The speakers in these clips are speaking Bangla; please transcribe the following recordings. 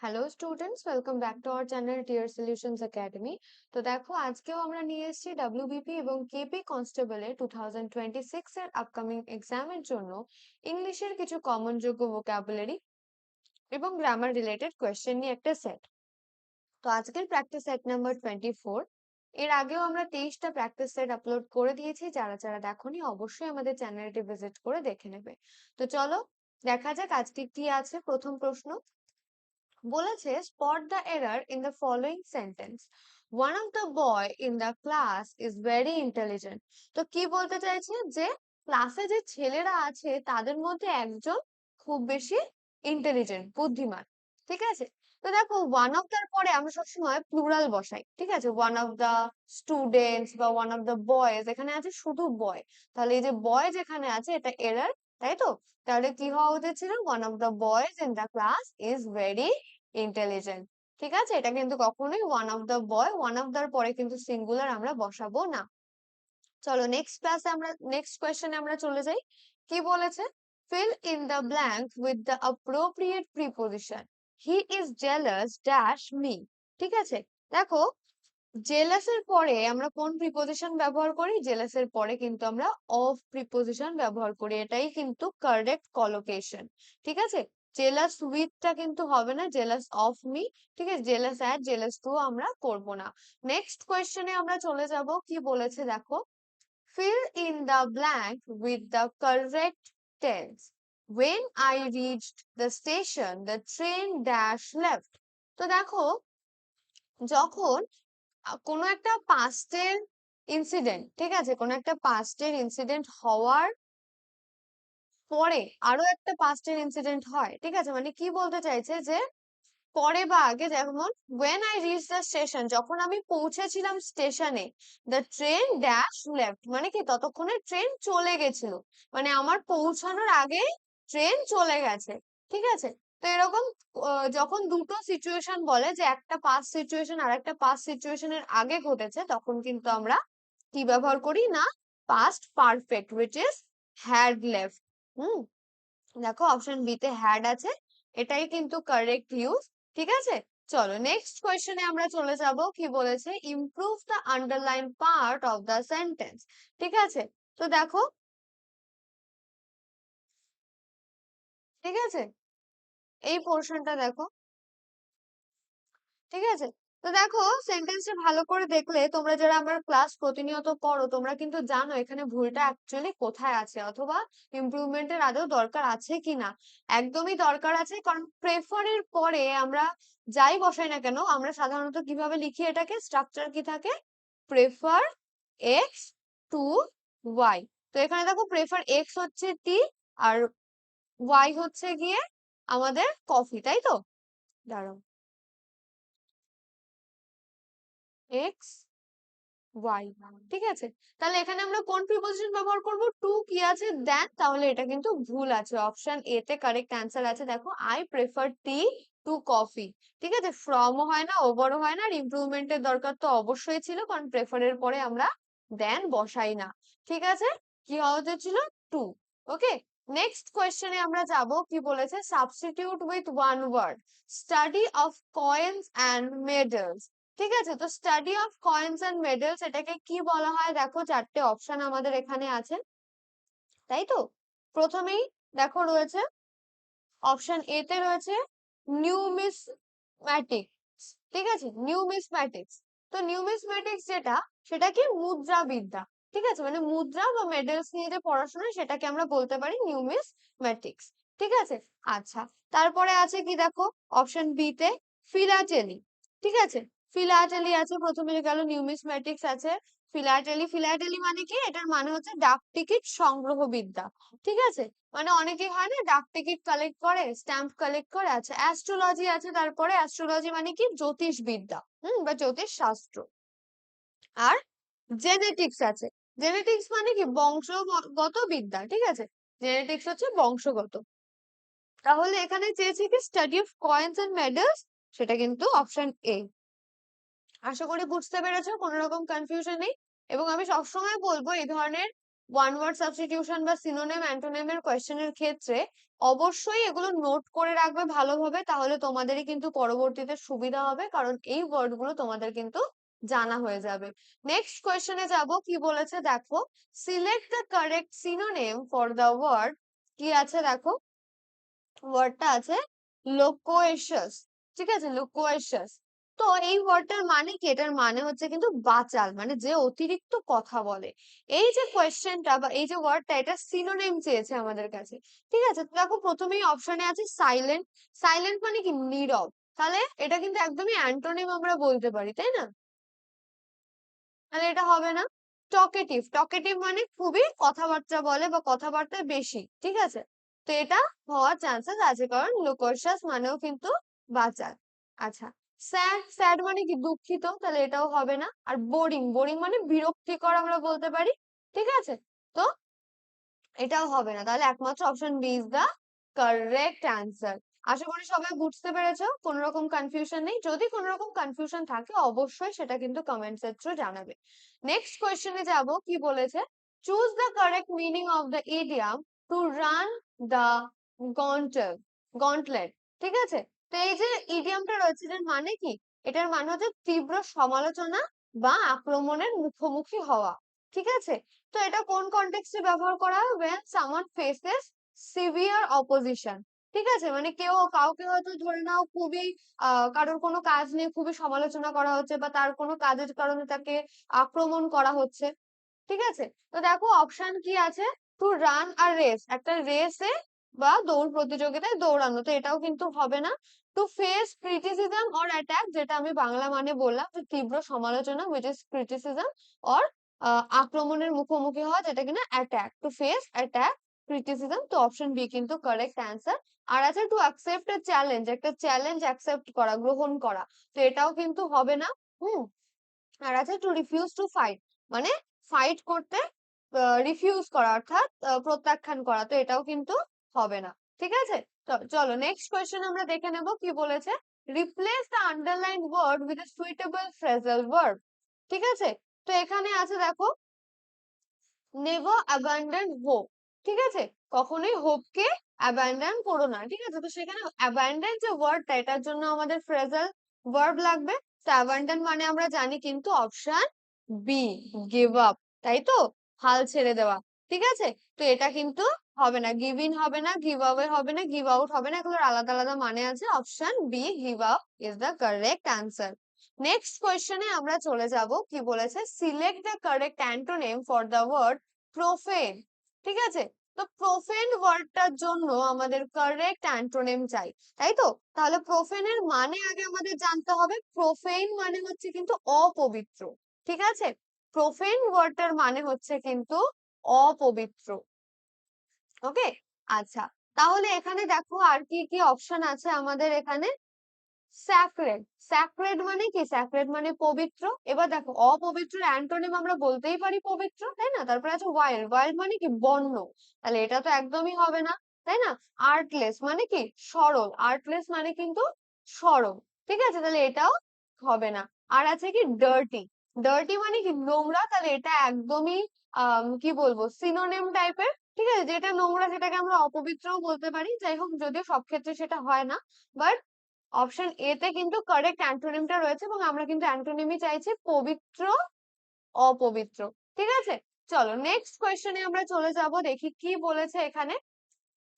Hello students, welcome back to our channel Tier Solutions Academy. তো দেখো, আজকেও আমরা নিয়ে এসেছি ডব্লিউবিপি এবং কেপি কনস্টেবলের 2026 এর আপকামিং এক্সামের জন্য ইংলিশের কিছু কমন যোগ্য ভোকাবুলারি এবং গ্রামার রিলেটেড কোয়েশ্চেন নিয়ে একটা সেট। তো আজকের প্র্যাকটিস সেট নাম্বার 24। এর আগেও আমরা 23টা প্র্যাকটিস সেট আপলোড করে দিয়েছি। যারা যারা দেখোনি অবশ্যই আমাদের চ্যানেলটি ভিজিট করে দেখে নেবে। তো চলো দেখা যাক আজকে কি আছে। প্রথম প্রশ্ন বলেছে, spot the error in the following sentence. One of the boy in the class is very intelligent. তো কি বলতে চাইছে যে ক্লাসে যে ছেলেরা আছে তাদের মধ্যে একজন খুব বেশি ইন্টেলিজেন্ট, বুদ্ধিমান। ঠিক আছে। তো দেখো, ওয়ান অফ দার পরে আমরা সবসময় প্লুরাল বসাই। ঠিক আছে, ওয়ান অফ দা স্টুডেন্টস বা ওয়ান অফ দা বয়েজ, এখানে আছে শুধু বয়। তাহলে এই যে বয় যেখানে আছে এটা এরর, তাই তো? তাহলে কি হওয়া উচিত ছিল, one of the boys in the class is very intelligent. ঠিক আছে, এটা কিন্তু কখনোই one of the boy, one of the পরে কিন্তু সিঙ্গুলার আমরা বসাবো না। চলো নেক্সট ক্লাসে আমরা নেক্সট কোয়েশ্চেনে আমরা চলে যাই। কি বলেছে, fill in the blank with the appropriate preposition. He is jealous dash me. ঠিক আছে, দেখো জেলাস এর পরে আমরা কোন প্রিপোজিশন ব্যবহার করি? জেলাস এর পরে কিন্তু আমরা অফ প্রিপোজিশন ব্যবহার করি, এটাই কিন্তু কারেক্ট কলোকেশন। ঠিক আছে, জেলাস উইথটা কিন্তু হবে না, জেলাস অফ মি। ঠিক আছে, জেলাস অ্যাট জেলাস টু আমরা করব না। নেক্সট কোয়েশ্চেনে আমরা চলে যাব। কি বলেছে দেখো, fill in the blank with the correct tense. When I reached the station, the train dash left. তো দেখো, যখন কোনো একটা পাস্টের ইনসিডেন্ট, ঠিক আছে, কোনো একটা পাস্টের ইনসিডেন্ট হওয়ার পরে আরো একটা পাস্টের ইনসিডেন্ট হয়। ঠিক আছে, মানে কি বলতে চাইছে যে পরে বা আগে, যেমন when I reached the station, যখন আমি পৌঁছেছিলাম স্টেশনে, the train dash left, মানে কি ততক্ষণে ট্রেন চলে গেছিল, মানে আমার পৌঁছানোর আগে ট্রেন চলে গেছে। ঠিক আছে, তো এরকম যখন দুটো সিচুয়েশন বলে যে একটা পাস্ট সিচুয়েশন আর একটা পাস্ট সিচুয়েশনের আগে ঘটেছে, তখন কিন্তু আমরা কি ব্যবহার করি না, past perfect which is had left। হুম, দেখো অপশন বি তে হ্যাড আছে, এটাই কিন্তু কারেক্ট ইউজ। ঠিক আছে, চলো নেক্সট কোয়েশ্চেনে আমরা চলে যাব। কি বলেছে, improve the underline part of the sentence. ঠিক আছে, তো দেখো, ঠিক আছে, এই পোর্শনটা দেখো। ঠিক আছে, তো দেখো সেন্টেন্সটা ভালো করে দেখলে, তোমরা যারা আমার ক্লাস প্রতিনিয়ত পড়ো তোমরা কিন্তু জানো এখানে ভুলটা অ্যাকচুয়ালি কোথায় আছে, অথবা ইমপ্রুভমেন্টের আদৌ দরকার আছে কিনা। একদমই দরকার আছে, কারণ প্রেফারের পরে আমরা যাই বসাই না কেন, আমরা সাধারণত কিভাবে লিখি এটাকে, স্ট্রাকচার কি থাকে, প্রেফার এক্স টু ওয়াই। তো এখানে দেখো প্রেফার এক্স হচ্ছে টি, আর ওয়াই হচ্ছে গিয়ে আমাদের কফি, তাই তো? দাঁড়াও, এক্স ওয়াই। ঠিক আছে, তাহলে এখানে আমরা কোন প্রিপোজিশন ব্যবহার করব, টু কি আছে দেন, তাহলে এটা কিন্তু ভুল আছে। অপশন এ তে কারেক্ট অ্যান্সার আছে। দেখো, I prefer T to coffee. ঠিক আছে, ফ্রমও হয় না, ওভারও হয় না, আর ইমপ্রুভমেন্টের দরকার তো অবশ্যই ছিল, কারণ প্রেফারের পরে আমরা দেন বসাই না। ঠিক আছে, কি হওয়া উচিত ছিল, টু। ওকে, নেক্সট কোয়েশ্চেনে আমরা যাব। কি বলেছে, substitute with one word, study of coins and medals. ঠিক আছে, তো study of coins and medals এটাকে কি বলা হয়? দেখো চারটে অপশন আমাদের এখানে আছে, তাই তো? প্রথমেই দেখো রয়েছে, অপশন এ তে রয়েছে নিউমিসম্যাটিক্স। ঠিক আছে, নিউমিসম্যাটিক্স। তো নিউমিসম্যাটিক্স যেটা, সেটা কি মুদ্রাবিদ্যা। ঠিক আছে, মানে মুদ্রা বা মেডেলস নিয়ে যে পড়াশোনা, সেটাকে আমরা বলতে পারি নিউমিসম্যাটিক্স। ঠিক আছে, আচ্ছা, তারপরে আছে কি দেখো, অপশন বি তে ফিলাটেলি। ঠিক আছে, ফিলাটেলি আছে, প্রথমে গেল নিউমিসম্যাটিক্স আছে, ফিলাটেলি। ফিলাটেলি মানে কি, এটার মানে হচ্ছে ডাক টিকিট সংগ্রহ বিদ্যা। ঠিক আছে, মানে অনেকে হয় না ডাক টিকিট কালেক্ট করে, স্ট্যাম্প কালেক্ট করে। আচ্ছা, অ্যাস্ট্রোলজি আছে, তারপরে অ্যাস্ট্রোলজি মানে কি, জ্যোতিষ বিদ্যা, বা জ্যোতিষ শাস্ত্র। আর জেনেটিক্স আছে, জেনেটিক্স মানে কি, বংশগত বিদ্যা। ঠিক আছে, জেনেটিক্স হচ্ছে বংশগত। তাহলে এখানে চেয়েছে কি, study of coins and medals, সেটা কিন্তু অপশন এ। আশা করি বুঝতে পেরেছো, কোনো রকম কনফিউশন নেই। এবং আমি সবসময় বলবো এই ধরনের ওয়ান ওয়ার্ড সাবস্টিটিউশন বা সিনোনিম অ্যান্টোনিমের কোয়েশ্চেনের ক্ষেত্রে অবশ্যই এগুলো নোট করে রাখবে ভালোভাবে, তাহলে তোমাদেরই কিন্তু পরবর্তীতে সুবিধা হবে, কারণ এই ওয়ার্ড গুলো তোমাদের কিন্তু জানা হয়ে যাবে। নেক্সট কোয়েশ্চেনে যাব, কি বলেছে দেখো, select the correct synonym for the word, কি আছে দেখো, ওয়ার্ডটা আছে লোকোয়েশাস, ঠিক আছে, লোকোয়েশাস। তো এই ওয়ার্ডটার মানে কি? এটার মানে হচ্ছে কিন্তু বাচাল, মানে যে অতিরিক্ত কথা বলে। এই যে কোয়েশ্চেনটা বা এই যে ওয়ার্ডটা, এটা সিনোনিম চেয়েছে আমাদের কাছে, ঠিক আছে। তো দেখো প্রথমেই অপশনে আছে সাইলেন্ট। সাইলেন্ট মানে কি? নীরব। তাহলে এটা কিন্তু একদমই অ্যান্টোনিম আমরা বলতে পারি, তাই না? তাহলে এটা হবে না। টকেটিভ, টকেটিভ মানে খুবই কথাবার্তা বলে বা কথাবার্তা বেশি, ঠিক আছে। তো এটা হওয়ার চান্সেস আছে, কারণ লোকসাস মানেও কিন্তু বাচাল। আচ্ছা, স্যাড, স্যাড মানে কি? দুঃখিত, তাহলে এটাও হবে না। আর বোরিং, বোরিং মানে বিরক্তিকর আমরা বলতে পারি, ঠিক আছে। তো এটাও হবে না, তাহলে একমাত্র option B is the correct answer. আশা করি সবাই বুঝতে পেরেছো, কোনো রকম কনফিউশন নেই। যদি কোনো রকম কনফিউশন থাকে অবশ্যই সেটা কিন্তু কমেন্টস এর থ্রু জানাবে। নেক্সট কোয়েশ্চেনে যাব, কি বলেছে, choose the correct meaning of the idiom to run the gauntlet gauntlet, ঠিক আছে। তো এই যে ইডিয়ামটা রয়েছে, এটার মানে কি? এটার মানে হচ্ছে তীব্র সমালোচনা বা আক্রমণের মুখোমুখি হওয়া, ঠিক আছে। তো এটা কোন কনটেক্সটে ব্যবহার করা হয়? when someone faces severe opposition, ঠিক আছে। মানে কেউ কাউকে হয়তো ধরে নাও খুবই কারোর কোনো কাজ নিয়ে খুবই সমালোচনা করা হচ্ছে, বা তার কোনো কাজের কারণে তাকে আক্রমণ করা হচ্ছে, ঠিক আছে। তো দেখো অপশন কি আছে, টু রান আর রেস, একটা রেসে বা দৌড় প্রতিযোগিতায় দৌড়ানো, তো এটাও কিন্তু হবে না। To face criticism or attack, যেটা আমি বাংলা মানে বললাম, যে তীব্র সমালোচনা, which is criticism, অর আক্রমণের মুখোমুখি হওয়া, যেটা কিনা attack, to face attack criticism. তো অপশন বি কিন্তু কারেক্ট অ্যান্সার। আর আছে টু অ্যাকসেপ্ট এ চ্যালেঞ্জ, একটা চ্যালেঞ্জ অ্যাকসেপ্ট করা, গ্রহণ করা, তো এটাও কিন্তু হবে না। হুম। আর আছে টু রিফিউজ টু ফাইট, মানে ফাইট করতে রিফিউজ করা, অর্থাৎ প্রত্যাখ্যান করা, তো এটাও কিন্তু হবে না, ঠিক আছে। তো চলো নেক্সট কোয়েশ্চেন আমরা দেখে নেব, কি বলেছে, replace the underline word with a suitable phrasal verb, ঠিক আছে। তো এখানে আছে দেখো, নেভার অ্যাবান্ডন হোপ, ঠিক আছে, কখনোই হোপকে অ্যাবান্ডন করো না, ঠিক আছে। তো সেখানে অ্যাবান্ডন যে ওয়ার্ডটা, এটার জন্য আমাদের ফ্রেজাল ভার্ব লাগবে। তো অ্যাবান্ডন মানে আমরা জানি কিন্তু অপশন বি, গিভ আপ, তাই তো, হাল ছেড়ে দেওয়া, ঠিক আছে। তো এটা কিন্তু হবে না, গিভ ইন হবে না, গিভ আওয়ে হবে না, গিভ আউট হবে না, এগুলোর আলাদা আলাদা মানে আছে। Option B, give up, is the correct answer. Next কোয়েশ্চেনে আমরা চলে যাব, কি বলেছে, select the correct antonym for the word profane, ঠিক আছে। তো প্রোফেন ওয়ার্ডটার জন্য আমাদের কারেক্ট অ্যান্টোনিম চাই, তাই তো। তাহলে প্রোফেনের মানে আগে আমাদের জানতে হবে। প্রোফেন মানে হচ্ছে কিন্তু অপবিত্র, ঠিক আছে। প্রোফেন ওয়ার্ডটার মানে হচ্ছে কিন্তু অপবিত্র, ওকে। আচ্ছা, তাহলে এখানে দেখো আর কি কি অপশন আছে আমাদের এখানে। স্যাক্রেড, স্যাক্রেড মানে কি? স্যাক্রেড মানে পবিত্র। এবার দেখো অপবিত্র অ্যান্টোনিম আমরা বলতেই পারি পবিত্র, তাই না। তারপরে আছে ওয়াইল্ড, ওয়াইল্ড মানে কি? বন্য, তাহলে এটা তো একদমই হবে না, তাই না। আর্টলেস মানে কি? সরল, আর্টলেস মানে কিন্তু সরল, ঠিক আছে, তাহলে এটাও হবে না। আর আছে কি ডার্টি, ডার্টি মানে কি? নোংরা, তাহলে এটা একদমই কি বলবো, সিনোনিম টাইপের, ঠিক আছে। যেটা নোংরা সেটাকে আমরা অপবিত্রও বলতে পারি, যাই হোক, যদিও সব ক্ষেত্রে সেটা হয় না। বাট অপশন এ তে কিন্তু কারেক্ট অ্যান্টোনিমটা রয়েছে, এবং আমরা কিন্তু অ্যান্টোনিমই চাইছি, পবিত্র, অপবিত্র, ঠিক আছে। চলো নেক্সট কোয়েশ্চেনে আমরা চলে যাব, দেখি কি বলেছে এখানে।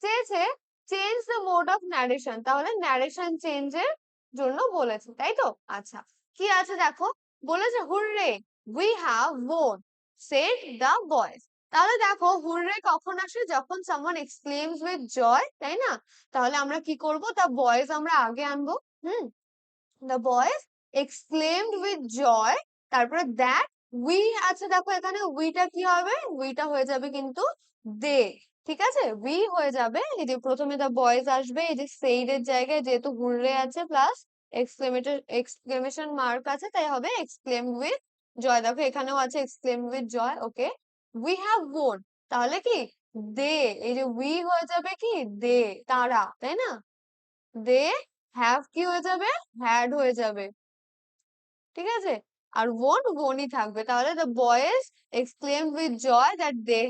চেয়েছে change the mode of narration, তাহলে ন্যারেশন চেঞ্জের জন্য বলেছে, তাই তো। আচ্ছা, কি আছে দেখো, বলেছে hurrah we have won, said the boys। তাহলে দেখো হুররে কখন আসে? যখন সামওয়ান এক্সক্লেমস উইথ জয়, তাই না। তাহলে আমরা কি করব, দ্য বয়েজ আমরা আগে আনবো। হুম, the boys exclaimed with joy, তারপরে that we আছে, দেখো এখানে উইটা কি হবে? উইটা হয়ে যাবে কিন্তু দে, ঠিক আছে, উই হয়ে যাবে। এই যে প্রথমে the boys আসবে, এই যে সেইড এর জায়গায় যেহেতু হুররে আছে প্লাস এক্সক্লেমেশন মার্ক আছে, তাই হবে exclaimed with joy। দেখো এখানেও আছে exclaimed with joy, okay. we have won, তাহলে কি দে, এই যে উই হয়ে যাবে কি দে, তারা, তাই না। দে হ্যাভ কি হয়ে যাবে? হ্যাড হয়ে যাবে, ঠিক আছে। আর wonই থাকবে। তাহলে the boys exclaimed with joy that they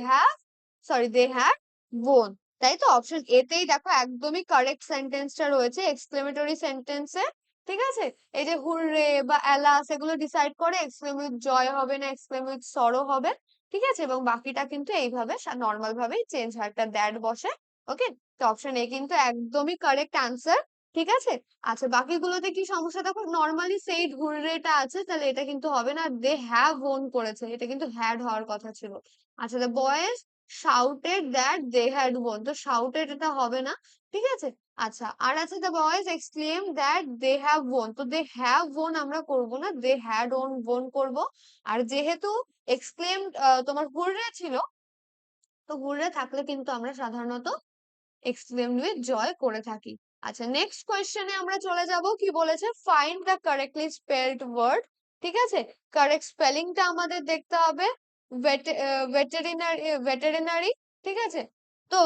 had won। তাই তো অপশন এতেই দেখো একদমই কারেক্ট সেন্টেন্সটা রয়েছে এক্সক্লেমেটরি সেন্টেন্সে। ঠিক আছে, এই যে হুররে বা অ্যালাস এগুলো ডিসাইড করে এক্সক্লেম উইথ জয় হবে না এক্সক্লেম উইথ সরো হবে। ঠিক আছে, এবং বাকিটা কিন্তু এইভাবে নর্মাল ভাবেই চেঞ্জ হয়, একটা দ্যাট বসে। ওকে, তো অপশন এ কিন্তু একদমই কারেক্ট আনসার। ঠিক আছে, আচ্ছা বাকিগুলোতে কি সমস্যা, দেখো নর্মালি সেই হুররেটা আছে, তাহলে এটা কিন্তু হবে না, দে হ্যাভ ওন করেছে, এটা কিন্তু হ্যাড হওয়ার কথা ছিল। আচ্ছা, the boys shouted that they had won, তো শাউটেড এটা হবে না। ঠিক আছে, আচ্ছা আর আছে the boys exclaim that they have won, তো দে হ্যাভ ওন আমরা করব না, দে হ্যাড ওন করব। আর যেহেতু এক্সক্লেম তোমার হুররে ছিল, তো হুররে থাকলে কিন্তু আমরা সাধারণত এক্সক্লেম উইথ জয় করে থাকি। আচ্ছা নেক্সট কোয়েশ্চেনে আমরা চলে যাব, কি বলেছে, find the correctly spelled word. ঠিক আছে, কারেক্ট স্পেলিংটা আমাদের দেখতে হবে, ভেটেরিনারি। ঠিক আছে, তো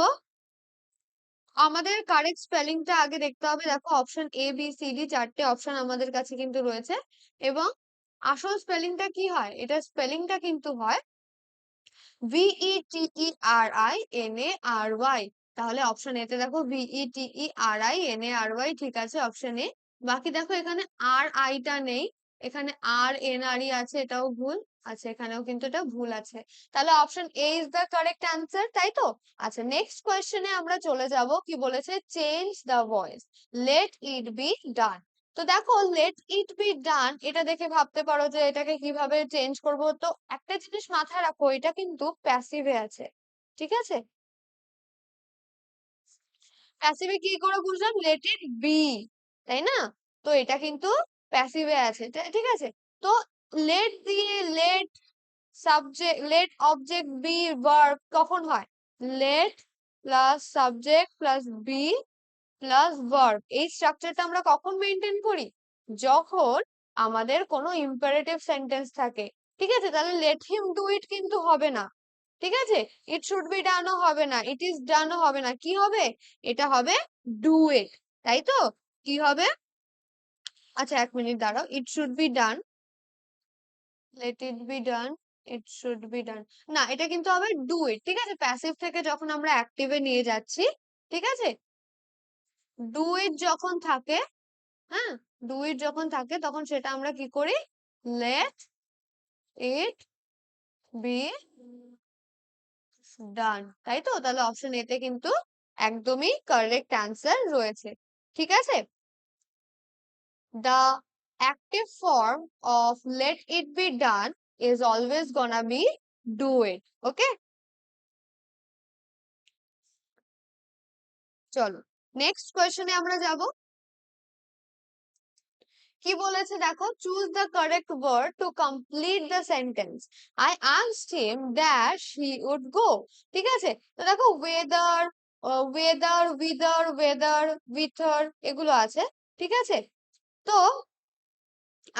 আমাদের কারেক্ট স্পেলিংটা আগে দেখতে হবে। দেখো option A B C D চারটে অপশন আমাদের কাছে কিন্তু রয়েছে, এবং আসল স্পেলিংটা কি হয়, এটা স্পেলিংটা কিন্তু হয় VETERINARY। তাহলে অপশন এতে দেখো VETERINARY, ঠিক আছে অপশন এ। বাকি দেখো এখানে আর আইটা নেই, এখানে RNRE আছে, এটাও ভুল। আচ্ছা এখানেও কিন্তু এটা ভুল আছে, তাহলে option A is the correct answer, তাই তো। আচ্ছা নেক্সট কোয়েশ্চেনে আমরা চলে যাব, কি বলেছে, change the voice, let it be done. তো দেখো লেট ইট বি ডান, এটা দেখে ভাবতে পারো যে এটাকে কিভাবে চেঞ্জ করব, তো একটা জিনিস মাথায় রাখো, এটা কিন্তু প্যাসিভে আছে। ঠিক আছে, প্যাসিভে কি করে বুঝলাম, লেট ইট বি, তাই না, তো এটা কিন্তু প্যাসিভে আছে। ঠিক আছে, তো লেট দিয়ে let subject, let object be verb কখন হয়, let plus subject plus be plus verb, এই স্ট্রাকচারটা আমরা কখন মেনটেন করি, যখন আমাদের কোনো ইম্পারেটিভ সেন্টেন্স থাকে। ঠিক আছে, তাহলে লেট হিম ডু ইট কিন্তু হবে না। ঠিক আছে, ইট শুড বি ডানও হবে না, ইট ইজ ডানও হবে না, কি হবে, এটা হবে ডু ইট। তাই তো, কি হবে, আচ্ছা এক মিনিট দাঁড়াও, it should be done, let it be done, it should be done, না এটা কিন্তু হবে ডু ইট। ঠিক আছে, প্যাসিভ থেকে যখন আমরা অ্যাক্টিভে নিয়ে যাচ্ছি, ঠিক আছে, ডু ইট যখন থাকে, হ্যাঁ, ডু ইট যখন থাকে তখন সেটা আমরা কি করি, লেট ইট বি ডান। তাই তো, তাহলে অপশন এতে কিন্তু একদমই কারেক্ট অ্যান্সার রয়েছে। ঠিক আছে, the active form of let it be done is always gonna be do it. Okay, চলো নেক্সট কোয়েশ্চেনে আমরা যাব। কি বলেছে দেখো, choose the correct word to complete the sentence, I asked him that he would go. ঠিক আছে, তো দেখো ওয়েদার, ওয়েদার উইথার এগুলো আছে। ঠিক আছে, তো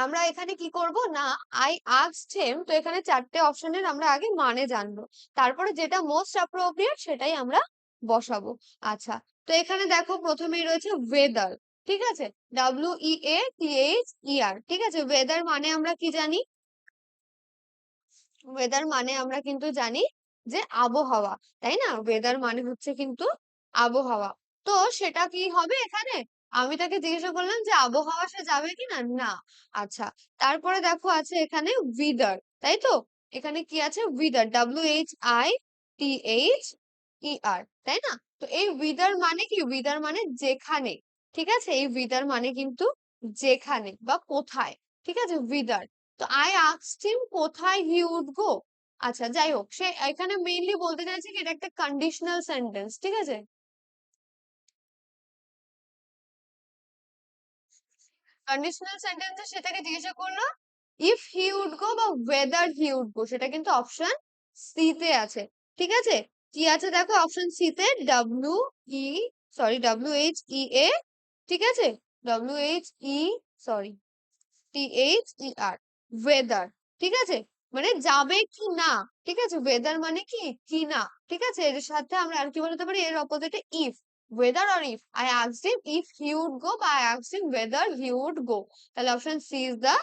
আমরা এখানে কি করব না, আই আস্কড হিম, তো এখানে চারটে অপশনের আমরা আগে মানে জানবো, তারপরে যেটা মোস্ট অ্যাপ্রোপ্রিয়েট সেটাই আমরা বসাবো। আচ্ছা, তো এখানে দেখো প্রথমেই রয়েছে ওয়েদার। ঠিক আছে, WEATHER। ঠিক আছে, ওয়েদার মানে আমরা কি জানি, ওয়েদার মানে আমরা কিন্তু জানি যে আবহাওয়া, তাই না, ওয়েদার মানে হচ্ছে কিন্তু আবহাওয়া। তো সেটা কি হবে এখানে, আমি তাকে জিজ্ঞাসা করলাম যে আবহাওয়া সে যাবে কিনা, না। আচ্ছা, তারপরে দেখো আছে এখানে উইদার, তাই তো, এখানে কি আছে, উইদার, WHITHER, তাই না। তো এই উইদার মানে কি, উইদার মানে যেখানে। ঠিক আছে, এই উইদার মানে কিন্তু যেখানে বা কোথায়। ঠিক আছে, উইদার। তো আই আস্কড হিম কোথায় হি উড গো। আচ্ছা যাই হোক, সে এখানে মেইনলি বলতে চাইছে কি এটা একটা কন্ডিশনাল সেন্টেন্স। ঠিক আছে, কন্ডিশনাল সেন্টেন্সে সেটাকে জিজ্ঞাসা করলো ইফ হি উড গো বা ওয়েদার হি উড গো, সেটা কিন্তু অপশন সি তে আছে। ঠিক আছে, কি আছে দেখো অপশন সি তে, ই WHEA, ঠিক আছে, WHE, সরি THER, ওয়েদার। ঠিক আছে, মানে যাবে কি না। ঠিক আছে, ওয়েদার মানে কি, কি না। ঠিক আছে, এর সাথে আমরা আর কি বলতে পারি, এর অপোজিটে ইফ, ওয়েদার আর if, I asked him if he would go বা I asked him whether he would go, তাহলে option C is the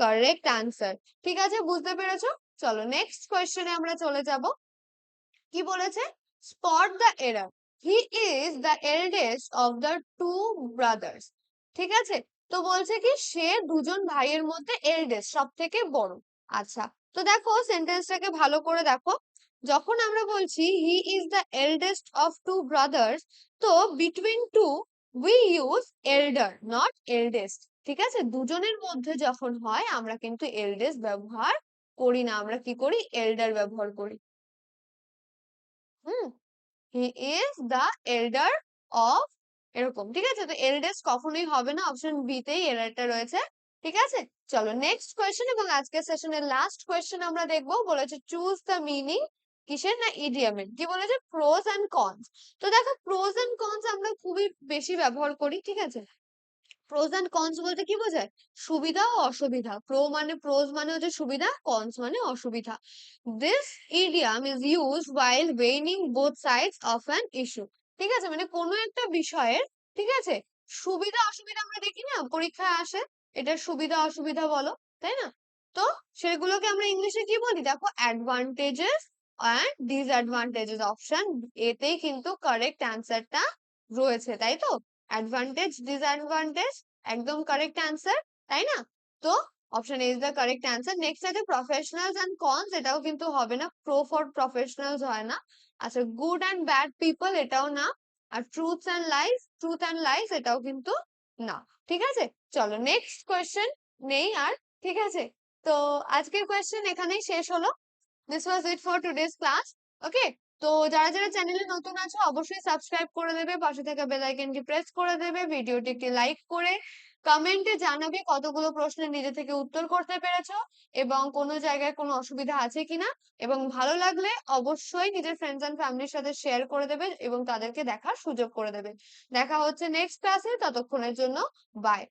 correct answer. ঠিক আছে, বুঝতে পেরেছো? চলো নেক্সট কোয়েশ্চেনে আমরা চলে যাব। কি বলেছে? Spot the error, he is the eldest of the two brothers. ঠিক আছে, তো বলছে কি সে দুজন ভাইয়ের মধ্যে এল্ডেস্ট, সব থেকে বড়। আচ্ছা, তো দেখো সেন্টেন্সটাকে ভালো করে দেখো। যখন আমরা বলছি he is the eldest of two brothers, তো between two we use elder not eldest. ঠিক আছে, দুজনের মধ্যে যখন হয় আমরা কিন্তু এল্ডেস্ট ব্যবহার করি না, আমরা কি করি? এল্ডার ব্যবহার করি। Hmm, he is the elder of এরকম। ঠিক আছে, তো এল্ডেস্ট কখনোই হবে না, অপশন বি তেই এররটা রয়েছে। ঠিক আছে, চলো নেক্সট কোয়েশ্চেন এবং আজকের সেশনের লাস্ট কোয়েশ্চেন আমরা দেখবো। বলেছে চুজ দ্য মিনিং, কিসের? না ইডিয়ামের। কি বলেছে? Pros and cons. তো দেখো প্রোজ এন্ড কনস আমরা খুবই বেশি ব্যবহার করি। ঠিক আছে, প্রোজ এন্ড কনস বলতে কি বোঝায়? সুবিধা ও অসুবিধা। প্রোজ মানে হচ্ছে সুবিধা, কনস মানে অসুবিধা। This idiom is use while weighing both sides of an issue। ঠিক আছে, মানে কোনো একটা বিষয়ের, ঠিক আছে, সুবিধা অসুবিধা আমরা দেখি না, পরীক্ষায় আসে, এটা সুবিধা অসুবিধা বলো, তাই না? তো সেগুলোকে আমরা ইংলিশে কি বলি? দেখো অ্যাডভান্টেজেস অ্যান্ড ডিসঅ্যাডভান্টেজেস, অপশন এতেই কিন্তু কারেক্ট অ্যান্সারটা রয়েছে, তাই তো? অ্যাডভান্টেজ ডিসঅ্যাডভান্টেজ, একদম কারেক্ট অ্যান্সার, তাই না? তো option A is the correct answer. Next আছে প্রফেশনালস এন্ড কনস, এটাও কিন্তু হবে না, প্রো ফর প্রফেশনালস হয় না। আচ্ছা, গুড এন্ড ব্যাড পিপল, এটাও না। আর ট্রুথ এন্ড লাইস এটাও কিন্তু না। ঠিক আছে, চলো নেক্সট কোয়েশ্চেন নেই আর। ঠিক আছে, তো আজকের কোয়েশ্চেন এখানেই শেষ হলো। This was it for today's class. Okay, তো যারা যারা চ্যানেলে নতুন আছো অবশ্যই সাবস্ক্রাইব করে দেবে, পাশে থাকা বেল আইকনটি প্রেস করে দেবে, ভিডিওটি একটি লাইক করে কমেন্টে জানাবে কতগুলো প্রশ্নের নিজে থেকে উত্তর করতে পেরেছো এবং কোনো জায়গায় কোনো অসুবিধা আছে কিনা। এবং ভালো লাগলে অবশ্যই নিজের ফ্রেন্ডস এন্ড ফ্যামিলির সাথে শেয়ার করে দেবে এবং তাদেরকে দেখার সুযোগ করে দেবে। দেখা হচ্ছে নেক্সট ক্লাসে, ততক্ষণের জন্য বাই।